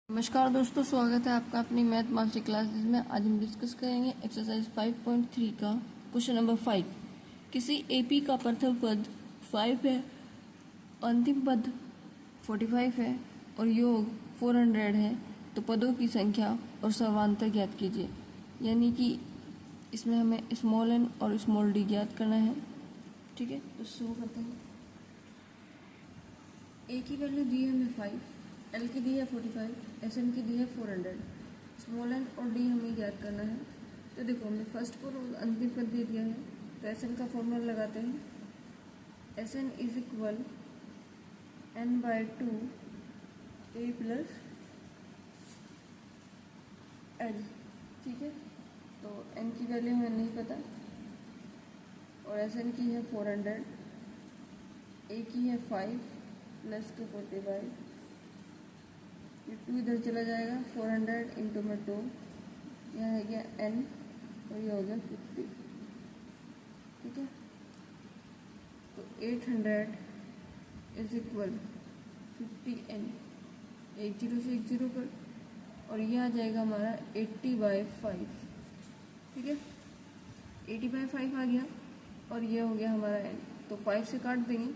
नमस्कार दोस्तों, स्वागत है आपका अपनी मैथ मास्टर क्लासेस में। आज हम डिस्कस करेंगे एक्सरसाइज 5.3 का क्वेश्चन नंबर 5। किसी एपी का प्रथम पद 5 है, अंतिम पद 45 है और योग 400 है, तो पदों की संख्या और सर्वांतर ज्ञात कीजिए। यानी कि इसमें हमें स्मॉल एन और स्मॉल डी ज्ञात करना है। ठीक है, तो शुरू करते हैं। ए की वैल्यू दी है हमें 5, एल की दी है 45, एस एन की दी है 400, स्मॉल एन और डी हमें ज्ञात करना है। तो देखो, हमें फर्स्ट को अंतिम पद दे दिया है, तो एस एन का फॉर्मूला लगाते हैं। S N is equal N by 2 A plus L. ठीक है, तो एन की वैल्यू हमें नहीं पता और एस एन की है 400, ए की है 5 प्लस के 45, ये 2 इधर चला जाएगा, 400 इंटू में 2, यह है गया n और ये हो गया 50। ठीक है, तो 800 इज इक्वल 50n, एक जीरो से एक जीरो पर, और ये आ जाएगा हमारा 80/5। ठीक है, 80/5 आ गया और ये हो गया हमारा n। तो 5 से काट देंगे,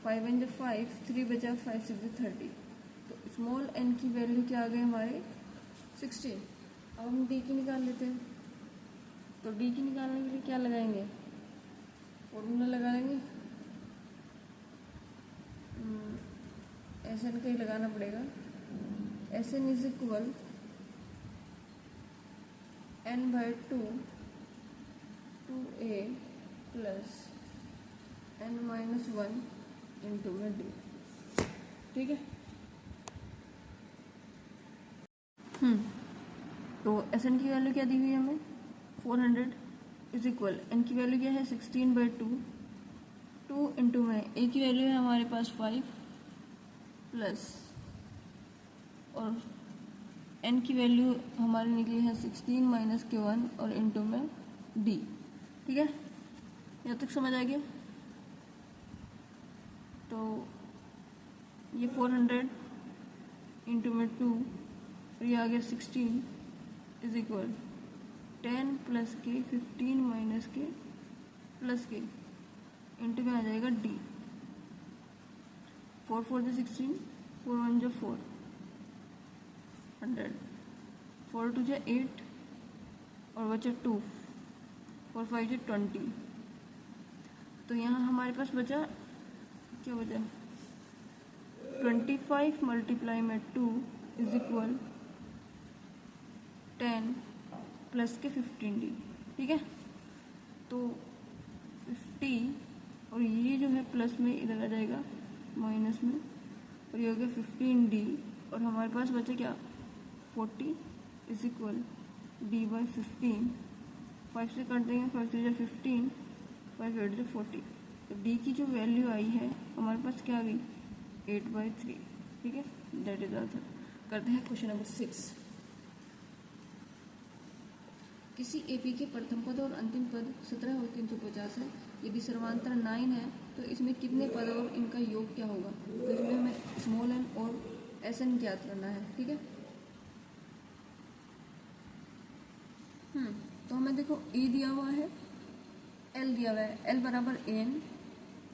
5 n जब 5, 3 बचा, 5 6 30। तो स्मॉल n की वैल्यू क्या आ गई हमारे 16। अब हम d की निकाल लेते हैं। तो d की निकालने के लिए क्या लगाएंगे, फॉर्मूला लगा लेंगे। एस एन का ही लगाना पड़ेगा। S N is equal n by 2 2a plus n minus 1 into में d। ठीक है, तो एस एन की वैल्यू क्या दी हुई है हमें 400 इज इक्वल एन की वैल्यू क्या है 16/2, 2 इंटू में ए की वैल्यू है हमारे पास 5 प्लस और एन की वैल्यू हमारी निकली है 16 माइनस के 1 और इंटू में डी। ठीक है, यहाँ तक समझ आ गया। तो ये 400 इंटू में 2 और ये आ गया 16 इज इक्वल 10 प्लस के 15 माइनस के प्लस के इंटू में आ जाएगा डी। 4 4 जो 16, 4 1 जो 4, 100, 4 2 जो 8 और बचा 2, 4 5 जो 20। तो यहाँ हमारे पास बचा क्या बचा 25 मल्टीप्लाई में 2 इज इक्वल 10 प्लस के 15d। ठीक है, तो 50 और ये जो है प्लस में इधर आ जाएगा माइनस में, और ये हो गया 15d और हमारे पास बचा क्या 40 इज इक्वल d/15। 5 से काट देंगे, 5 से 15, 5 8 से 40। तो d की जो वैल्यू आई है हमारे पास क्या आ गई 8/3। ठीक है, दैट इज आंसर। करते हैं क्वेश्चन नंबर 6। किसी एपी के प्रथम पद और अंतिम पद 17 और 350 है। यदि सर्वांतर 9 है तो इसमें कितने पद और इनका योग क्या होगा। तो इसमें हमें स्मॉल एन और एस एन ज्ञात करना है। ठीक है, तो हमें देखो ए दिया हुआ है, एल दिया हुआ है, एल बराबर एन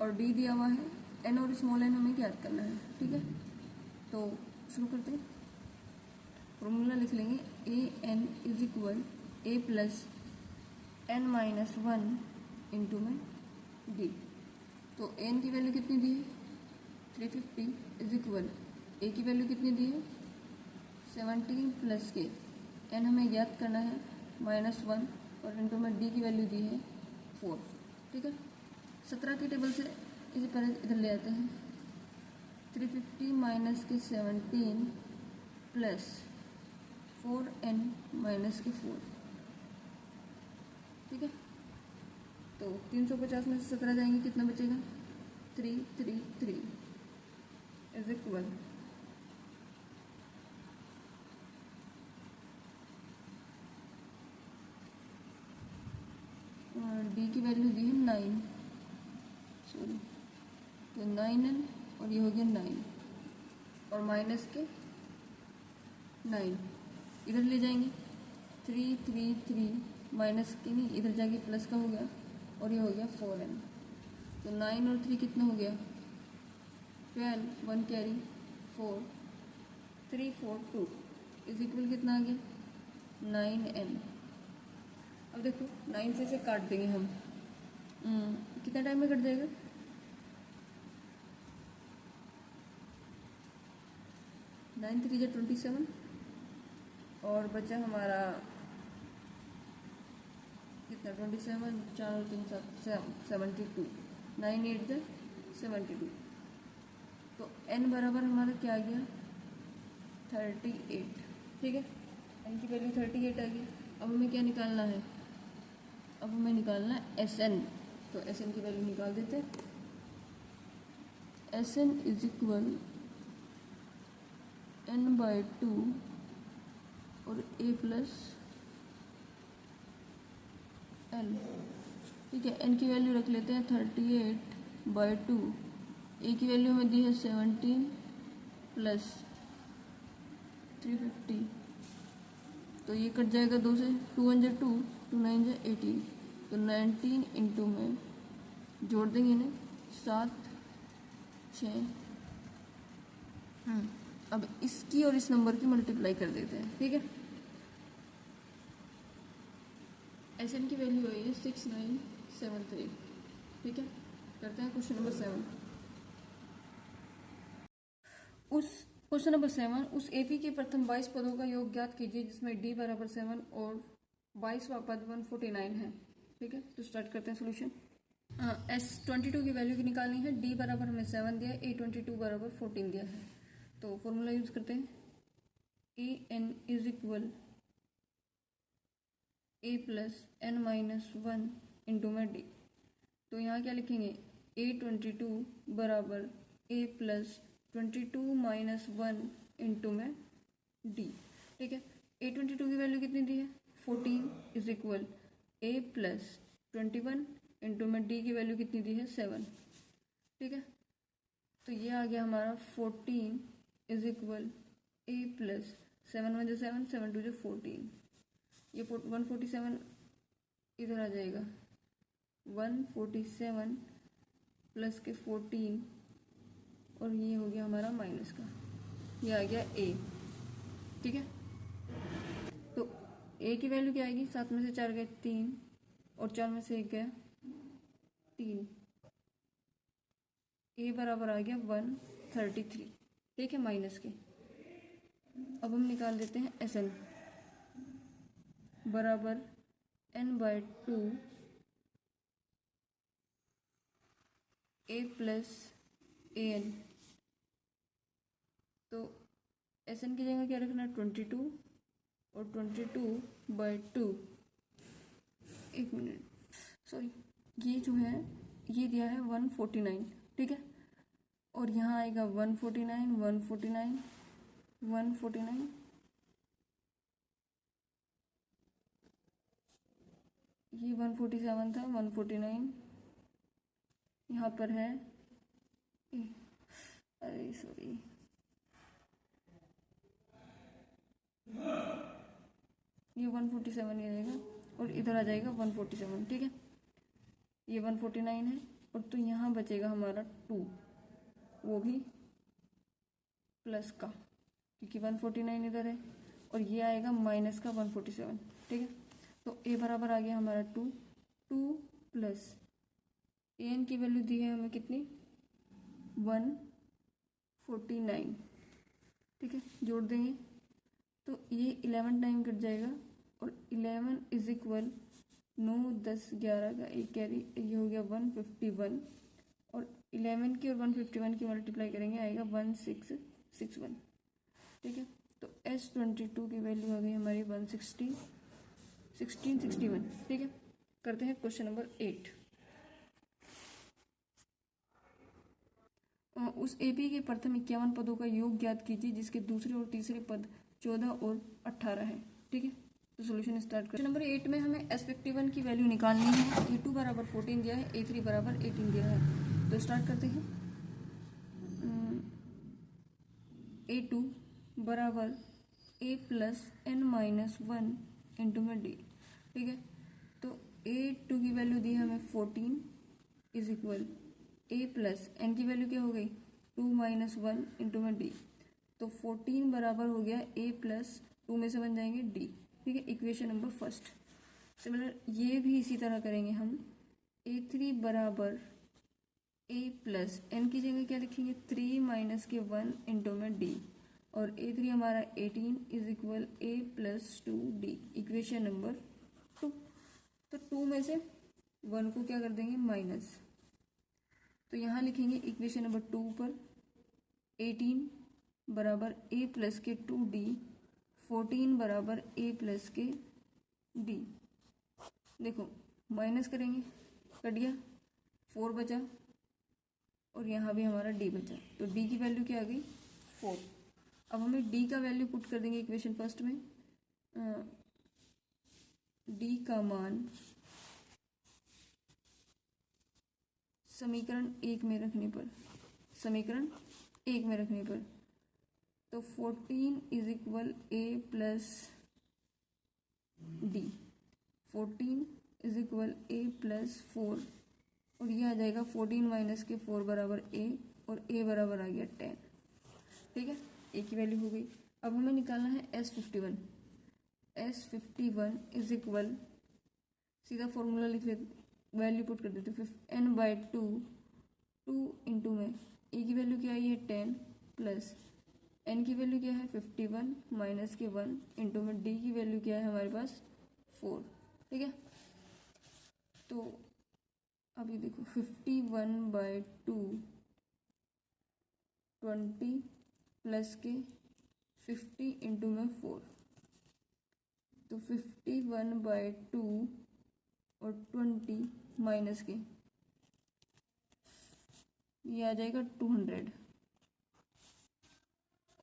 और डी दिया हुआ है, एन और स्मॉल एन हमें ज्ञात करना है। ठीक है, तो शुरू करते हैं। फॉर्मूला लिख लेंगे a n is equal A plus n minus 1 into में डी। तो एन की वैल्यू कितनी दी है 350 इज इक्वल ए की वैल्यू कितनी दी है 17 प्लस के एन हमें ज्ञात करना है -1 और इंटू में डी की वैल्यू दी है 4। ठीक है, 17 के टेबल से इसे पहले इधर ले आते हैं। 350 माइनस के 17 प्लस 4n माइनस के 4। ठीक है, तो 350 में से 17 जाएंगे, कितना बचेगा 333 इज इक्वल डी की वैल्यू दी है 9, सॉरी, तो 9n और ये हो गया 9 और माइनस के 9, इधर ले जाएंगे 3 3 3 माइनस की नहीं, इधर जाके प्लस का हो गया और ये हो गया 4n। तो 9 और 3 कितना हो गया 12, 1 कैरी 4, 3 4 2 इज इक्वल कितना आ गया 9n। अब देखो 9 से इसे काट देंगे हम, कितना टाइम में कट जाएगा 9 3 जा 27 और बचा हमारा कितना 27, 4 और 3 72, 9 8 जा 72। तो n बराबर हमारा क्या आ गया 38, ठीक है। n की वैल्यू 38 आ गई। अब हमें क्या निकालना है, अब हमें निकालना है Sn। तो Sn की वैल्यू निकाल देते हैं। Sn इज इक्वल n/2 और a प्लस n, ठीक है। n की वैल्यू रख लेते हैं 38/2, a की वैल्यू हमें दी है 17 प्लस 350, तो ये कट जाएगा 2 से, 2 1 जा 2, 2 9 जा 18, तो 19 इंटू में जोड़ देंगे इन्हें 7 6। अब इसकी और इस नंबर की मल्टीप्लाई कर देते हैं, ठीक है। Sn की वैल्यू आई है 6973, ठीक है। करते हैं क्वेश्चन नंबर 7। क्वेश्चन नंबर 7, उस एपी के प्रथम 22 पदों का योग ज्ञात कीजिए जिसमें d बराबर 7 और 22वां पद 149 है, ठीक है। तो स्टार्ट करते हैं सोल्यूशन। S22 की वैल्यू की निकालनी है, d बराबर हमें 7 दिया है, A22 बराबर 14 दिया है। तो फॉर्मूला यूज करते हैं, an is equal a plus n minus 1 into में d। तो यहाँ क्या लिखेंगे A22 बराबर a प्लस 22 माइनस 1 इंटू में d, ठीक है। A22 की वैल्यू कितनी दी है 14 is equal a plus 21 into में d की वैल्यू कितनी दी है 7, ठीक है। तो ये आ गया हमारा 14 इज इक्वल a प्लस 7 1 जा 7, 7 2 जा 14, ये 147 इधर आ जाएगा, 147 प्लस के 14 और ये हो गया हमारा माइनस का, ये आ गया a, ठीक है। तो a की वैल्यू क्या आएगी, 7 में से 4 गए 3 और 4 में से 1 गया 3, a बराबर आ गया 133, ठीक है, माइनस के। अब हम निकाल देते हैं Sn बराबर n/2 a प्लस an। तो Sn की जगह क्या रखना है 22 और 22/2, एक मिनट सॉरी, ये जो है ये दिया है 149, ठीक है। और यहाँ आएगा 149 149 149, ये 147 था, 149 यहाँ पर है, अरे सॉरी, ये 147 ही रहेगा और इधर आ जाएगा 147, ठीक है। ये 149 है और तो यहाँ बचेगा हमारा 2, वो भी प्लस का, क्योंकि 149 इधर है और ये आएगा माइनस का 147, ठीक है। तो a बराबर आ गया हमारा 2 प्लस an की वैल्यू दी है हमें कितनी 149, ठीक है, जोड़ देंगे तो ये 11 टाइम कट जाएगा और 11 इज इक्वल 9 10 11 का एक कैरी, ये हो गया 151 और 11 की और 151 की मल्टीप्लाई करेंगे आएगा 1661, ठीक है। तो S22 की वैल्यू आ गई हमारी 1661, ठीक है। करते हैं क्वेश्चन नंबर 8। उस एपी के प्रथम 51 पदों का योग ज्ञात कीजिए जिसके दूसरे और तीसरे पद 14 और 18 है, ठीक है। तो सॉल्यूशन स्टार्ट करते हैं। नंबर 8 में हमें S51 की वैल्यू निकालनी है, A2 बराबर 14 दिया है, A3 बराबर 18 दिया है। तो स्टार्ट करते हैं। A2 बराबर a plus n minus one into में डी। ठीक है, तो ए टू की वैल्यू दी है हमें 14 is equal A plus N की वैल्यू क्या हो गई 2 माइनस वन इंटू में डी। तो 14 बराबर हो गया ए प्लस 2 में से बन जाएंगे डी। ठीक है, इक्वेशन नंबर फर्स्ट। सिमिलर ये भी इसी तरह करेंगे हम। A3 बराबर ए प्लस एन की जगह क्या लिखेंगे 3 माइनस के 1 इंटू में डी, और A3 हमारा 18 is equal A plus 2 D, equation number 2। तो 2 में से 1 को क्या कर देंगे माइनस, तो यहाँ लिखेंगे इक्वेशन नंबर 2 पर 18 बराबर ए प्लस के 2d, 14 बराबर ए प्लस के डी। देखो माइनस करेंगे, कट गया, 4 बचा, और यहाँ भी हमारा डी बचा, तो डी की वैल्यू क्या आ गई 4। अब हमें डी का वैल्यू पुट कर देंगे इक्वेशन फर्स्ट में। डी का मान समीकरण 1 में रखने पर, समीकरण 1 में रखने पर, तो 14 is equal A plus D, 14 is equal A plus 4, और ये आ जाएगा 14 माइनस के 4 बराबर ए, और ए बराबर आ गया 10। ठीक है, ए की वैल्यू हो गई। अब हमें निकालना है S51। S51 इज इक्वल, सीधा फॉर्मूला लिख लेते, वैल्यू पुट कर देते, n/2, 2 इंटू में ए की वैल्यू क्या आई है 10 प्लस एन की वैल्यू क्या है 51 माइनस के 1 इंटू में डी की वैल्यू क्या है हमारे पास 4। ठीक है, तो अभी देखो 51/2 20 प्लस के 50 इंटू में 4, तो 51/2 और 20 माइनस के ये आ जाएगा 200,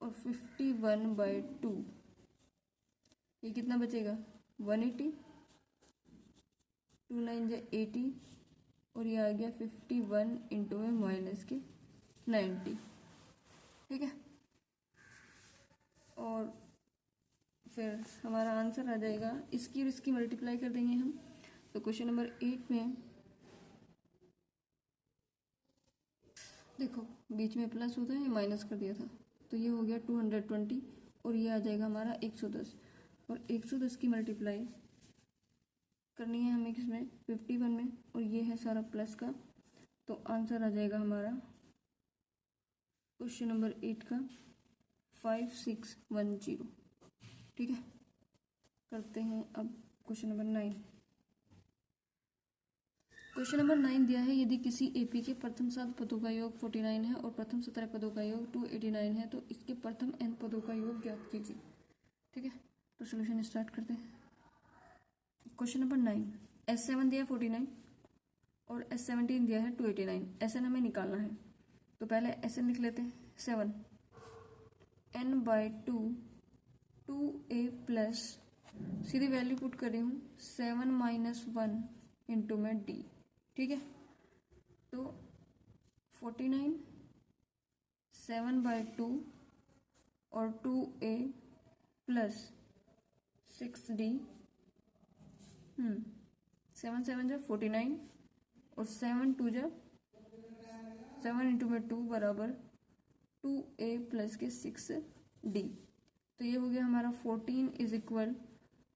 और 51/2 ये कितना बचेगा 180, 2 9 जा 80, और ये आ गया 51 इंटू में माइनस के 90। ठीक है, और फिर हमारा आंसर आ जाएगा, इसकी और इसकी मल्टीप्लाई कर देंगे हम। तो क्वेश्चन नंबर 8 में देखो बीच में प्लस होता है, माइनस कर दिया था, तो ये हो गया 220, और ये आ जाएगा हमारा 110, और 110 की मल्टीप्लाई करनी है हमें किसमें 51 में, और ये है सारा प्लस का, तो आंसर आ जाएगा हमारा क्वेश्चन नंबर 8 का 5610। ठीक है, करते हैं अब क्वेश्चन नंबर 9। क्वेश्चन नंबर 9 दिया है, यदि किसी एपी के प्रथम 7 पदों का योग 49 है और प्रथम 17 पदों का योग 289 है, तो इसके प्रथम n पदों का योग ज्ञात कीजिए। ठीक है, तो सोल्यूशन स्टार्ट करते हैं। क्वेश्चन नंबर 9, S7 दिया है 49 और S17 दिया है 289। Sn हमें निकालना है, तो पहले Sn लिख लेते हैं 7 n/2 2a प्लस, सीधी वैल्यू पुट कर रही हूँ 7 माइनस 1 इंटू में d। ठीक है, तो 49 7/2 और 2a प्लस 6d, 7 7 जा 49, और 7 2 जा 7 इंटू में 2 बराबर 2a प्लस के 6d। तो ये हो गया हमारा 14 इज इक्वल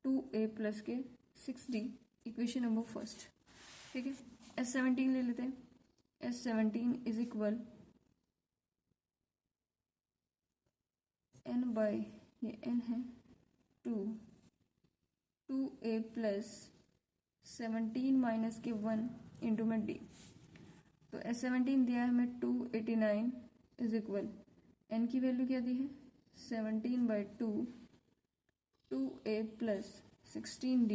2a प्लस के 6d, इक्वेशन नंबर फर्स्ट। ठीक है, S17 ले लेते हैं। S17 is equal n by, ये n है 2a प्लस 17 माइनस के 1 इंटू में d। तो S17 दिया है हमें 289 इज इक्वल, n की वैल्यू क्या दी है 17/2 2a प्लस 16d,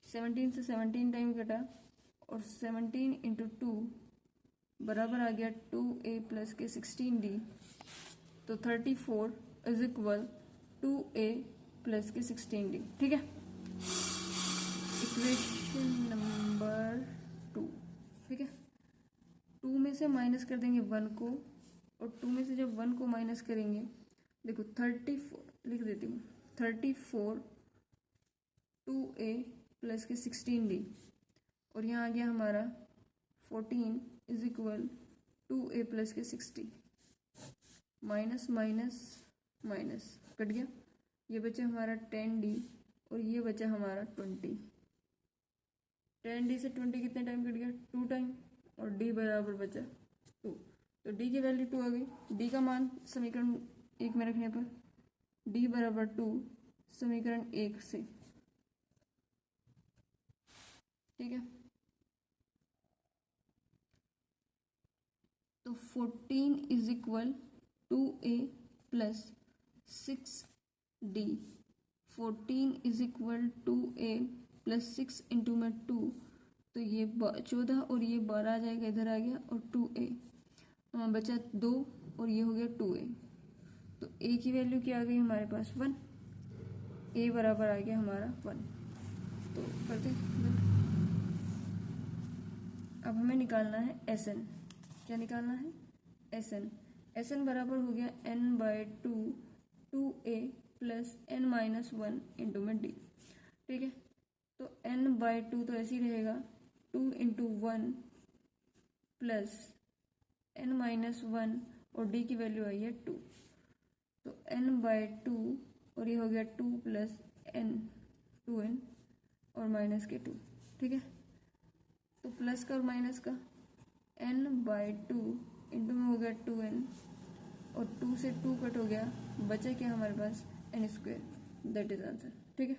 17 से 17 टाइम कटा, और 17 इंटू 2 बराबर आ गया 2a प्लस के 16d, तो 34 इज इक्वल 2a प्लस के 16d। ठीक है, इक्वेशन नंबर 2। ठीक है, 2 में से माइनस कर देंगे 1 को, और 2 में से जब 1 को माइनस करेंगे, देखो 34 34 2a प्लस के 16d, और यहाँ आ गया हमारा 14 इज इक्वल 2a प्लस के 60, माइनस माइनस माइनस कट गया, ये बचा हमारा 10d और ये बचा हमारा 20। 10d से 20 कितने टाइम कट गया? 2 टाइम, और d बराबर बचा 2, तो d की वैल्यू 2 आ गई। d का मान समीकरण 1 में रखने पर d बराबर 2 समीकरण 1 से, ठीक है। तो 14 is equal 2a plus 6d, 14 is equal 2a plus 6 into में 2, तो ये 14 और ये 12 आ जाएगा, इधर आ गया, और 2a बचा 2 और ये हो गया 2a। तो a की वैल्यू क्या आ गई हमारे पास? 1। a बराबर आ गया हमारा 1। तो करते अब हमें निकालना है Sn। क्या निकालना है? Sn। Sn बराबर हो गया n/2 2a plus n minus 1 into में d, ठीक है। तो n/2 तो ऐसे ही रहेगा, 2 इंटू 1 प्लस n माइनस 1, और d की वैल्यू आई है 2, तो n/2 और ये हो गया 2 प्लस n 2n और माइनस के 2, ठीक है। तो प्लस का और माइनस का n/2 इंटू में हो गया 2n, और 2 से 2 कट हो गया, बचा क्या हमारे पास? n²। दैट इज आंसर, ठीक है।